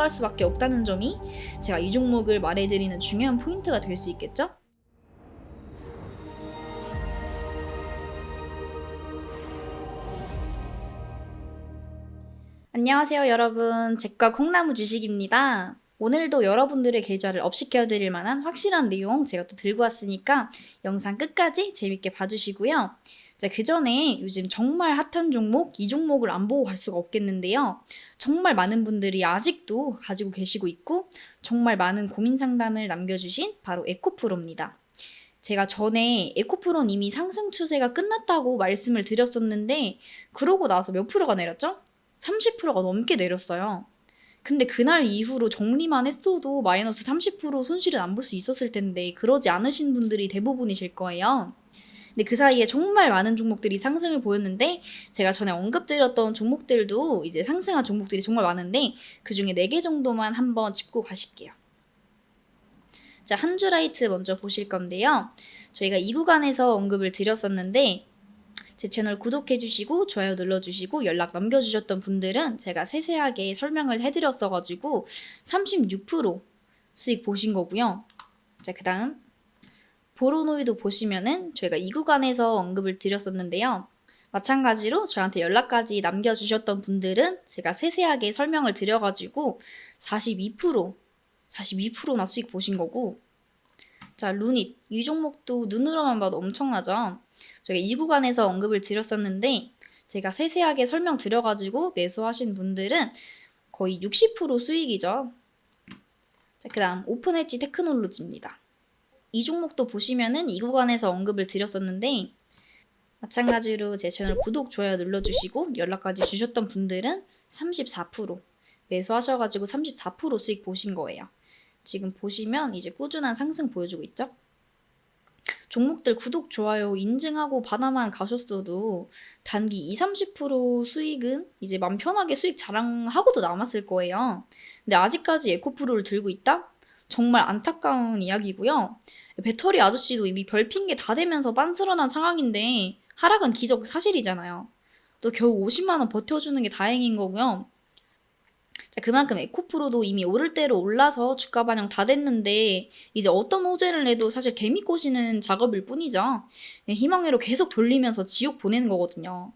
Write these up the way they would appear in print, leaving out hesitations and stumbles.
할 수밖에 없다는 점이 제가 이 종목을 말해드리는 중요한 포인트가 될 수 있겠죠? 안녕하세요 여러분, 제과 콩나무 주식입니다. 오늘도 여러분들의 계좌를 업시켜드릴 만한 확실한 내용 제가 또 들고 왔으니까 영상 끝까지 재밌게 봐주시고요. 그 전에 요즘 정말 핫한 종목, 이 종목을 안 보고 갈 수가 없겠는데요. 정말 많은 분들이 아직도 가지고 계시고 있고 정말 많은 고민 상담을 남겨주신 바로 에코프로입니다. 제가 전에 에코프로는 이미 상승 추세가 끝났다고 말씀을 드렸었는데 그러고 나서 몇 프로가 내렸죠? 30%가 넘게 내렸어요. 근데 그날 이후로 정리만 했어도 마이너스 30% 손실은 안 볼 수 있었을 텐데 그러지 않으신 분들이 대부분이실 거예요. 근데 그 사이에 정말 많은 종목들이 상승을 보였는데 제가 전에 언급드렸던 종목들도 이제 상승한 종목들이 정말 많은데 그 중에 4개 정도만 한번 짚고 가실게요. 자, 한주라이트 먼저 보실 건데요. 저희가 이 구간에서 언급을 드렸었는데 제 채널 구독해주시고 좋아요 눌러주시고 연락 남겨주셨던 분들은 제가 세세하게 설명을 해드렸어가지고 36% 수익 보신 거고요. 자, 그 다음 보로노이도 보시면은 저희가 이 구간에서 언급을 드렸었는데요. 마찬가지로 저한테 연락까지 남겨주셨던 분들은 제가 세세하게 설명을 드려가지고 42%나 수익 보신 거고, 자, 루닛 이 종목도 눈으로만 봐도 엄청나죠. 저희가 이 구간에서 언급을 드렸었는데 제가 세세하게 설명드려가지고 매수하신 분들은 거의 60% 수익이죠. 자, 그 다음 오픈엣지 테크놀로지입니다. 이 종목도 보시면은 이 구간에서 언급을 드렸었는데 마찬가지로 제 채널 구독, 좋아요 눌러주시고 연락까지 주셨던 분들은 34% 매수하셔가지고 34% 수익 보신 거예요. 지금 보시면 이제 꾸준한 상승 보여주고 있죠? 종목들 구독, 좋아요 인증하고 받아만 가셨어도 단기 20-30% 수익은 이제 맘 편하게 수익 자랑하고도 남았을 거예요. 근데 아직까지 에코프로를 들고 있다? 정말 안타까운 이야기고요. 배터리 아저씨도 이미 별 핑계 다 대면서 빤스런한 상황인데 하락은 기적 사실이잖아요. 또 겨우 50만 원 버텨주는 게 다행인 거고요. 자, 그만큼 에코프로도 이미 오를 대로 올라서 주가 반영 다 됐는데 이제 어떤 호재를 내도 사실 개미 꼬시는 작업일 뿐이죠. 희망회로 계속 돌리면서 지옥 보내는 거거든요.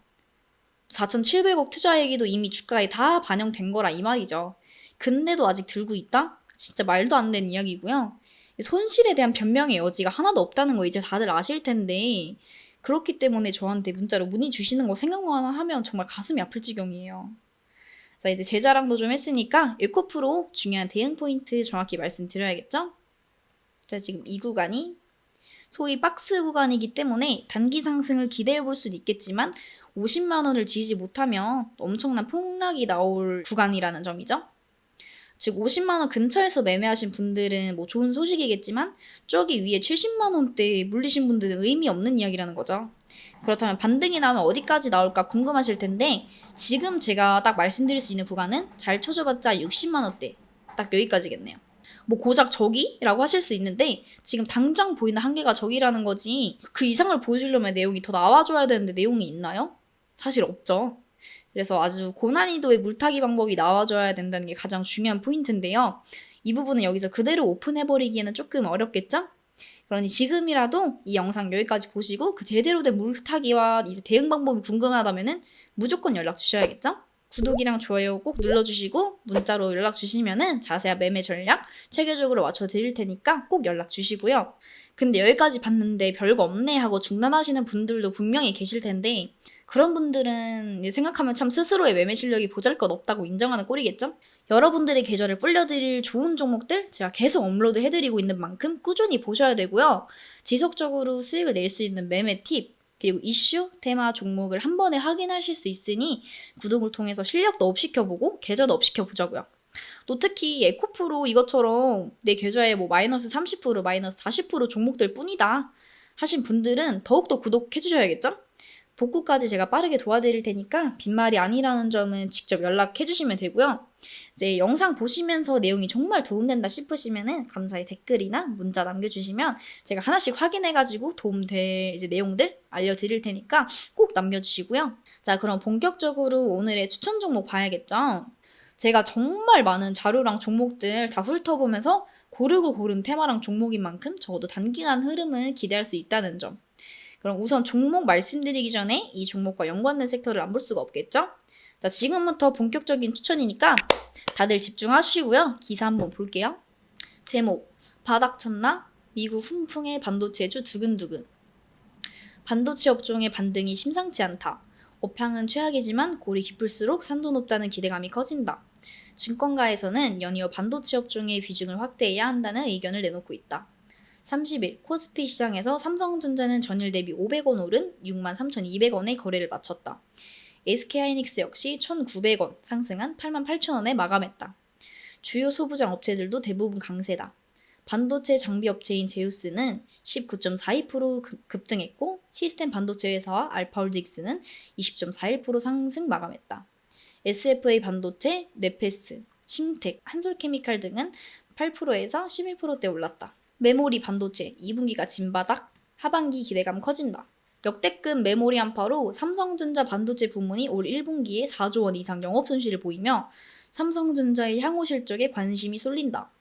4,700억 투자액이도 이미 주가에 다 반영된 거라 이 말이죠. 근데도 아직 들고 있다? 진짜 말도 안 되는 이야기고요. 손실에 대한 변명의 여지가 하나도 없다는 거 이제 다들 아실 텐데 그렇기 때문에 저한테 문자로 문의 주시는 거 생각만 하면 정말 가슴이 아플 지경이에요. 자, 이제 제 자랑도 좀 했으니까 에코프로 중요한 대응 포인트 정확히 말씀드려야겠죠? 자, 지금 이 구간이 소위 박스 구간이기 때문에 단기 상승을 기대해 볼 수는 있겠지만 50만 원을 지지 못하면 엄청난 폭락이 나올 구간이라는 점이죠. 즉 50만 원 근처에서 매매하신 분들은 뭐 좋은 소식이겠지만 저기 위에 70만 원대에 물리신 분들은 의미 없는 이야기라는 거죠. 그렇다면 반등이 나오면 어디까지 나올까 궁금하실 텐데 지금 제가 딱 말씀드릴 수 있는 구간은 잘 쳐줘봤자 60만 원대 딱 여기까지겠네요. 뭐 고작 저기라고 하실 수 있는데 지금 당장 보이는 한계가 저기라는 거지 그 이상을 보여주려면 내용이 더 나와줘야 되는데 내용이 있나요? 사실 없죠. 그래서 아주 고난이도의 물타기 방법이 나와줘야 된다는 게 가장 중요한 포인트인데요. 이 부분은 여기서 그대로 오픈해버리기에는 조금 어렵겠죠? 그러니 지금이라도 이 영상 여기까지 보시고 그 제대로 된 물타기와 이제 대응 방법이 궁금하다면은 무조건 연락 주셔야겠죠? 구독이랑 좋아요 꼭 눌러주시고 문자로 연락 주시면은 자세한 매매 전략 체계적으로 맞춰드릴 테니까 꼭 연락 주시고요. 근데 여기까지 봤는데 별거 없네 하고 중단하시는 분들도 분명히 계실 텐데 그런 분들은 생각하면 참 스스로의 매매 실력이 보잘것없다고 인정하는 꼴이겠죠? 여러분들의 계좌를 불려드릴 좋은 종목들 제가 계속 업로드 해드리고 있는 만큼 꾸준히 보셔야 되고요. 지속적으로 수익을 낼 수 있는 매매 팁 그리고 이슈, 테마, 종목을 한 번에 확인하실 수 있으니 구독을 통해서 실력도 업시켜보고 계좌도 업시켜보자고요. 또 특히 에코프로 이것처럼 내 계좌에 뭐 마이너스 30%, 마이너스 40% 종목들 뿐이다 하신 분들은 더욱더 구독해 주셔야겠죠? 복구까지 제가 빠르게 도와드릴 테니까 빈말이 아니라는 점은 직접 연락해 주시면 되고요. 이제 영상 보시면서 내용이 정말 도움된다 싶으시면은 감사히 댓글이나 문자 남겨주시면 제가 하나씩 확인해가지고 도움될 이제 내용들 알려드릴 테니까 꼭 남겨주시고요. 자, 그럼 본격적으로 오늘의 추천 종목 봐야겠죠? 제가 정말 많은 자료랑 종목들 다 훑어보면서 고르고 고른 테마랑 종목인 만큼 적어도 단기간 흐름을 기대할 수 있다는 점. 그럼 우선 종목 말씀드리기 전에 이 종목과 연관된 섹터를 안 볼 수가 없겠죠? 자, 지금부터 본격적인 추천이니까 다들 집중하시고요. 기사 한번 볼게요. 제목, 바닥 쳤나? 미국 훈풍의 반도체주 두근두근. 반도체 업종의 반등이 심상치 않다. 업황은 최악이지만 골이 깊을수록 산도 높다는 기대감이 커진다. 증권가에서는 연이어 반도체 업종의 비중을 확대해야 한다는 의견을 내놓고 있다. 30일 코스피 시장에서 삼성전자는 전일 대비 500원 오른 63,200원의 거래를 마쳤다. SK하이닉스 역시 1,900원 상승한 88,000원에 마감했다. 주요 소부장 업체들도 대부분 강세다. 반도체 장비 업체인 제우스는 19.42% 급등했고 시스템 반도체 회사와 알파홀딩스는 20.41% 상승 마감했다. SFA 반도체, 네페스, 심텍, 한솔케미칼 등은 8%에서 11%대 올랐다. 메모리 반도체 2분기가 진바닥, 하반기 기대감 커진다. 역대급 메모리 한파로 삼성전자 반도체 부문이 올 1분기에 4조 원 이상 영업 손실을 보이며 삼성전자의 향후 실적에 관심이 쏠린다.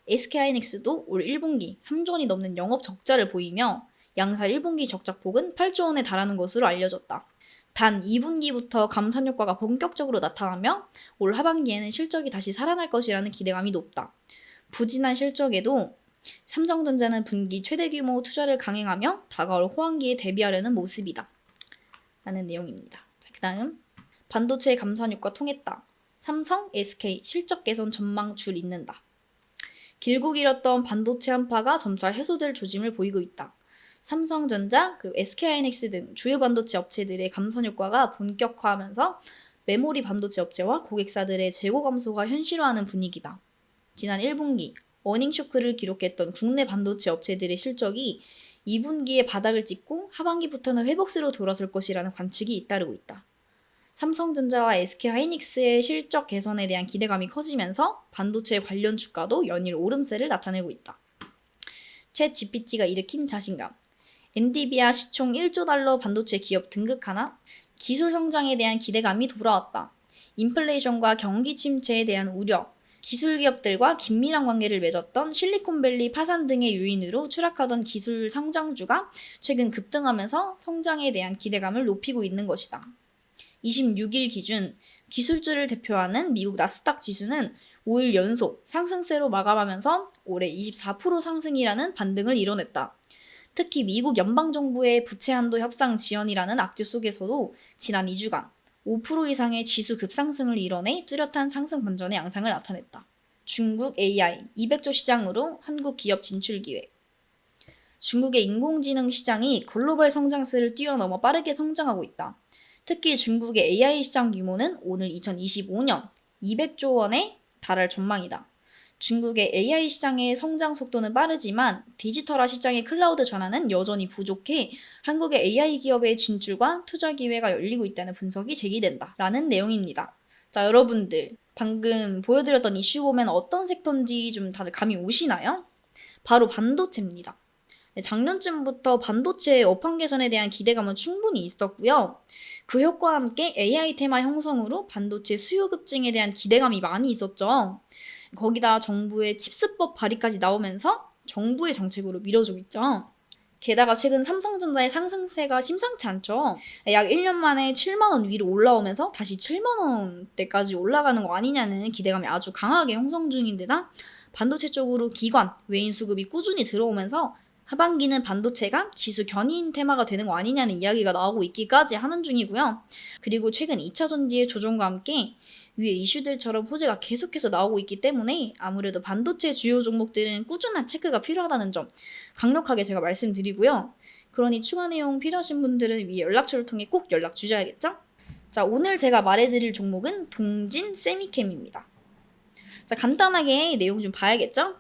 SK하이닉스도 올 1분기 3조 원이 넘는 영업 적자를 보이며 양사 1분기 적자폭은 8조 원에 달하는 것으로 알려졌다. 단 2분기부터 감산 효과가 본격적으로 나타나며 올 하반기에는 실적이 다시 살아날 것이라는 기대감이 높다. 부진한 실적에도 삼성전자는 분기 최대 규모 투자를 강행하며 다가올 호황기에 대비하려는 모습이다. 라는 내용입니다. 자, 그 다음 반도체 감산 효과 통했다. 삼성, SK 실적 개선 전망 줄 잇는다. 길고 길었던 반도체 한파가 점차 해소될 조짐을 보이고 있다. 삼성전자, 그리고 SK하이닉스 등 주요 반도체 업체들의 감산 효과가 본격화하면서 메모리 반도체 업체와 고객사들의 재고 감소가 현실화하는 분위기다. 지난 1분기 어닝 쇼크를 기록했던 국내 반도체 업체들의 실적이 2분기에 바닥을 찍고 하반기부터는 회복세로 돌아설 것이라는 관측이 잇따르고 있다. 삼성전자와 SK하이닉스의 실적 개선에 대한 기대감이 커지면서 반도체 관련 주가도 연일 오름세를 나타내고 있다. 챗 GPT가 일으킨 자신감. 엔비디아 시총 1조 달러 반도체 기업 등극 하나? 기술 성장에 대한 기대감이 돌아왔다. 인플레이션과 경기 침체에 대한 우려, 기술 기업들과 긴밀한 관계를 맺었던 실리콘밸리 파산 등의 요인으로 추락하던 기술 성장주가 최근 급등하면서 성장에 대한 기대감을 높이고 있는 것이다. 26일 기준 기술주를 대표하는 미국 나스닥 지수는 5일 연속 상승세로 마감하면서 올해 24% 상승이라는 반등을 이뤄냈다. 특히 미국 연방정부의 부채 한도 협상 지연이라는 악재 속에서도 지난 2주간 5% 이상의 지수 급상승을 이뤄내 뚜렷한 상승 반전의 양상을 나타냈다. 중국 AI 200조 시장으로 한국 기업 진출 기회. 중국의 인공지능 시장이 글로벌 성장세를 뛰어넘어 빠르게 성장하고 있다. 특히 중국의 AI 시장 규모는 오늘 2025년 200조 원에 달할 전망이다. 중국의 AI 시장의 성장 속도는 빠르지만 디지털화 시장의 클라우드 전환은 여전히 부족해 한국의 AI 기업의 진출과 투자 기회가 열리고 있다는 분석이 제기된다. 라는 내용입니다. 자, 여러분들 방금 보여드렸던 이슈 보면 어떤 섹터인지 좀 다들 감이 오시나요? 바로 반도체입니다. 작년쯤부터 반도체의 업황 개선에 대한 기대감은 충분히 있었고요. 그 효과와 함께 AI 테마 형성으로 반도체 수요 급증에 대한 기대감이 많이 있었죠. 거기다 정부의 칩스법 발의까지 나오면서 정부의 정책으로 밀어주고 있죠. 게다가 최근 삼성전자의 상승세가 심상치 않죠. 약 1년 만에 7만 원 위로 올라오면서 다시 7만 원대까지 올라가는 거 아니냐는 기대감이 아주 강하게 형성 중인데다 반도체 쪽으로 기관, 외인 수급이 꾸준히 들어오면서 하반기는 반도체가 지수 견인 테마가 되는 거 아니냐는 이야기가 나오고 있기까지 하는 중이고요. 그리고 최근 2차 전지의 조정과 함께 위에 이슈들처럼 호재가 계속해서 나오고 있기 때문에 아무래도 반도체 주요 종목들은 꾸준한 체크가 필요하다는 점 강력하게 제가 말씀드리고요. 그러니 추가 내용 필요하신 분들은 위에 연락처를 통해 꼭 연락 주셔야겠죠? 자, 오늘 제가 말해드릴 종목은 동진 세미캠입니다. 자, 간단하게 내용 좀 봐야겠죠?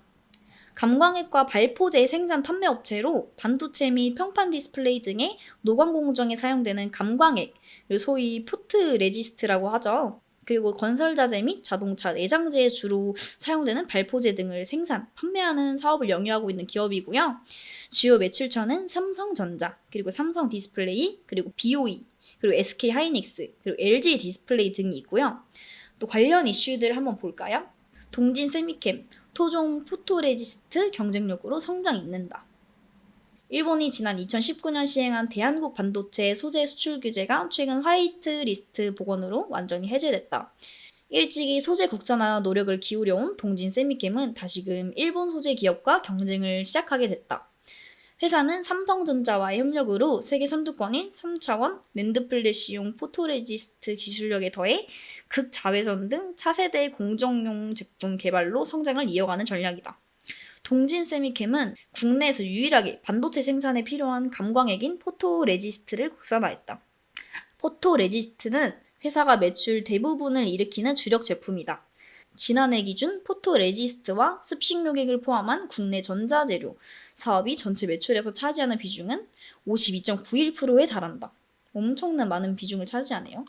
감광핵과 발포제 생산 판매 업체로 반도체 및 평판 디스플레이 등의 노광 공정에 사용되는 감광핵, 소위 포트 레지스트라고 하죠. 그리고 건설자재 및 자동차 내장재에 주로 사용되는 발포제 등을 생산, 판매하는 사업을 영위하고 있는 기업이고요. 주요 매출처는 삼성전자, 그리고 삼성 디스플레이, 그리고 BOE, 그리고 SK하이닉스, 그리고 LG 디스플레이 등이 있고요. 또 관련 이슈들을 한번 볼까요? 동진 세미캠, 토종 포토레지스트 경쟁력으로 성장 잇는다. 일본이 지난 2019년 시행한 대한국 반도체 소재 수출 규제가 최근 화이트리스트 복원으로 완전히 해제됐다. 일찍이 소재 국산화 노력을 기울여온 동진 세미캠은 다시금 일본 소재 기업과 경쟁을 시작하게 됐다. 회사는 삼성전자와의 협력으로 세계 선두권인 3차원 랜드플래시용 포토레지스트 기술력에 더해 극자외선 등 차세대 공정용 제품 개발로 성장을 이어가는 전략이다. 동진 세미캠은 국내에서 유일하게 반도체 생산에 필요한 감광액인 포토레지스트를 국산화했다. 포토레지스트는 회사가 매출 대부분을 일으키는 주력 제품이다. 지난해 기준 포토레지스트와 습식용액을 포함한 국내 전자재료 사업이 전체 매출에서 차지하는 비중은 52.91%에 달한다. 엄청난 많은 비중을 차지하네요.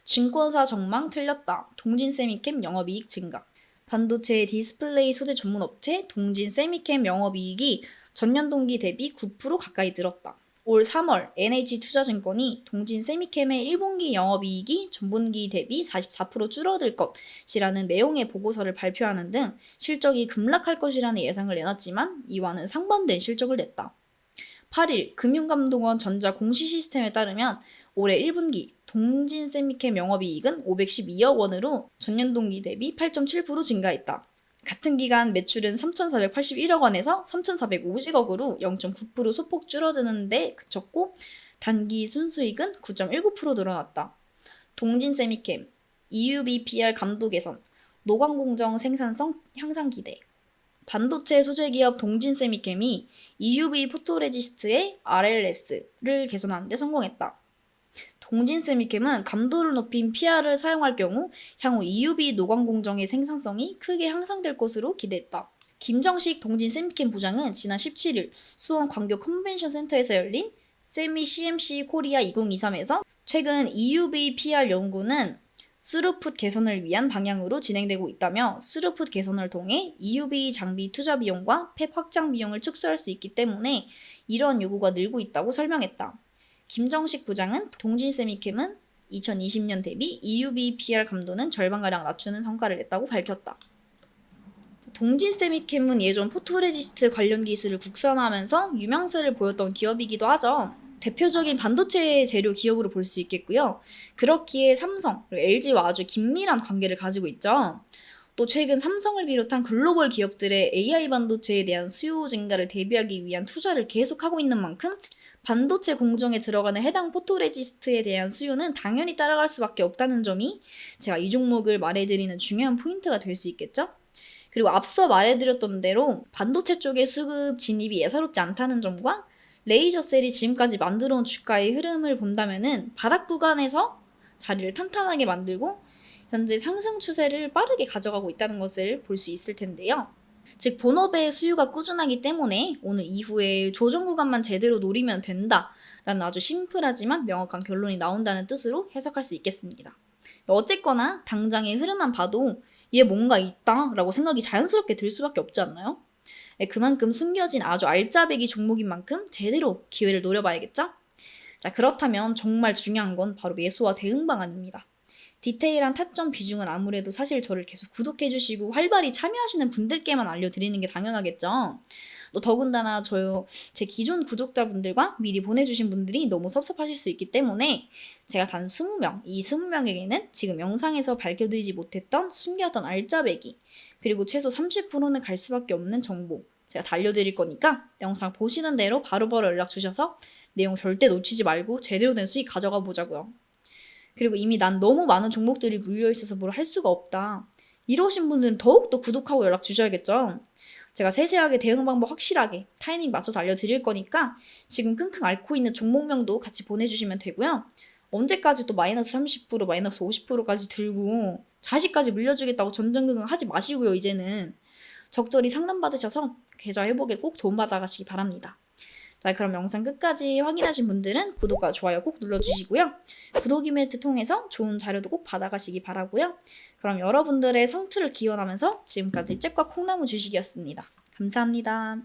증권사 전망 틀렸다. 동진 세미캠 영업이익 증가. 반도체 디스플레이 소재 전문 업체 동진 세미캠 영업이익이 전년 동기 대비 9% 가까이 늘었다. 올 3월 NH투자증권이 동진 세미캠의 1분기 영업이익이 전분기 대비 44% 줄어들 것이라는 내용의 보고서를 발표하는 등 실적이 급락할 것이라는 예상을 내놨지만 이와는 상반된 실적을 냈다. 8일 금융감독원 전자 공시 시스템에 따르면 올해 1분기 동진 세미캠 영업이익은 512억 원으로 전년 동기 대비 8.7% 증가했다. 같은 기간 매출은 3,481억 원에서 3,450억으로 0.9% 소폭 줄어드는데 그쳤고 단기 순수익은 9.19% 늘어났다. 동진 세미캠, EUV PR 감도 개선, 노광공정 생산성 향상 기대. 반도체 소재 기업 동진 세미캠이 EUV 포토레지스트의 RLS를 개선하는 데 성공했다. 동진 세미캠은 감도를 높인 PR을 사용할 경우 향후 EUV 노광 공정의 생산성이 크게 향상될 것으로 기대했다. 김정식 동진 세미캠 부장은 지난 17일 수원 광교 컨벤션 센터에서 열린 세미 CMC 코리아 2023에서 최근 EUV PR 연구는 스루풋 개선을 위한 방향으로 진행되고 있다며 스루풋 개선을 통해 EUV 장비 투자 비용과 팹 확장 비용을 축소할 수 있기 때문에 이러한 요구가 늘고 있다고 설명했다. 김정식 부장은 동진 세미캠은 2020년 대비 EUV PR 감도는 절반가량 낮추는 성과를 냈다고 밝혔다. 동진 세미캠은 예전 포토레지스트 관련 기술을 국산화하면서 유명세를 보였던 기업이기도 하죠. 대표적인 반도체 재료 기업으로 볼 수 있겠고요. 그렇기에 삼성, 그리고 LG와 아주 긴밀한 관계를 가지고 있죠. 또 최근 삼성을 비롯한 글로벌 기업들의 AI 반도체에 대한 수요 증가를 대비하기 위한 투자를 계속하고 있는 만큼 반도체 공정에 들어가는 해당 포토레지스트에 대한 수요는 당연히 따라갈 수밖에 없다는 점이 제가 이 종목을 말해드리는 중요한 포인트가 될 수 있겠죠? 그리고 앞서 말해드렸던 대로 반도체 쪽의 수급 진입이 예사롭지 않다는 점과 레이저셀이 지금까지 만들어온 주가의 흐름을 본다면은 바닥 구간에서 자리를 탄탄하게 만들고 현재 상승 추세를 빠르게 가져가고 있다는 것을 볼 수 있을 텐데요. 즉 본업의 수요가 꾸준하기 때문에 오늘 이후에 조정 구간만 제대로 노리면 된다라는 아주 심플하지만 명확한 결론이 나온다는 뜻으로 해석할 수 있겠습니다. 어쨌거나 당장의 흐름만 봐도 얘 뭔가 있다라고 생각이 자연스럽게 들 수밖에 없지 않나요? 그만큼 숨겨진 아주 알짜배기 종목인 만큼 제대로 기회를 노려봐야겠죠? 자, 그렇다면 정말 중요한 건 바로 매수와 대응 방안입니다. 디테일한 타점 비중은 아무래도 사실 저를 계속 구독해주시고 활발히 참여하시는 분들께만 알려드리는 게 당연하겠죠. 또 더군다나 제 기존 구독자분들과 미리 보내주신 분들이 너무 섭섭하실 수 있기 때문에 제가 단 20명, 이 20명에게는 지금 영상에서 밝혀드리지 못했던 숨겼던 알짜배기 그리고 최소 30%는 갈 수밖에 없는 정보 제가 다 알려드릴 거니까 영상 보시는 대로 바로바로 연락 주셔서 내용 절대 놓치지 말고 제대로 된 수익 가져가 보자고요. 그리고 이미 난 너무 많은 종목들이 물려있어서 뭘 할 수가 없다. 이러신 분들은 더욱더 구독하고 연락 주셔야겠죠. 제가 세세하게 대응 방법 확실하게 타이밍 맞춰서 알려드릴 거니까 지금 끙끙 앓고 있는 종목명도 같이 보내주시면 되고요. 언제까지 또 마이너스 30%, 마이너스 50%까지 들고 자식까지 물려주겠다고 전전긍긍 하지 마시고요. 이제는 적절히 상담받으셔서 계좌 회복에 꼭 도움받아가시기 바랍니다. 자, 그럼 영상 끝까지 확인하신 분들은 구독과 좋아요 꼭 눌러주시고요. 구독 이벤트 통해서 좋은 자료도 꼭 받아가시기 바라고요. 그럼 여러분들의 성투를 기원하면서 지금까지 잭과 콩나무 주식이었습니다. 감사합니다.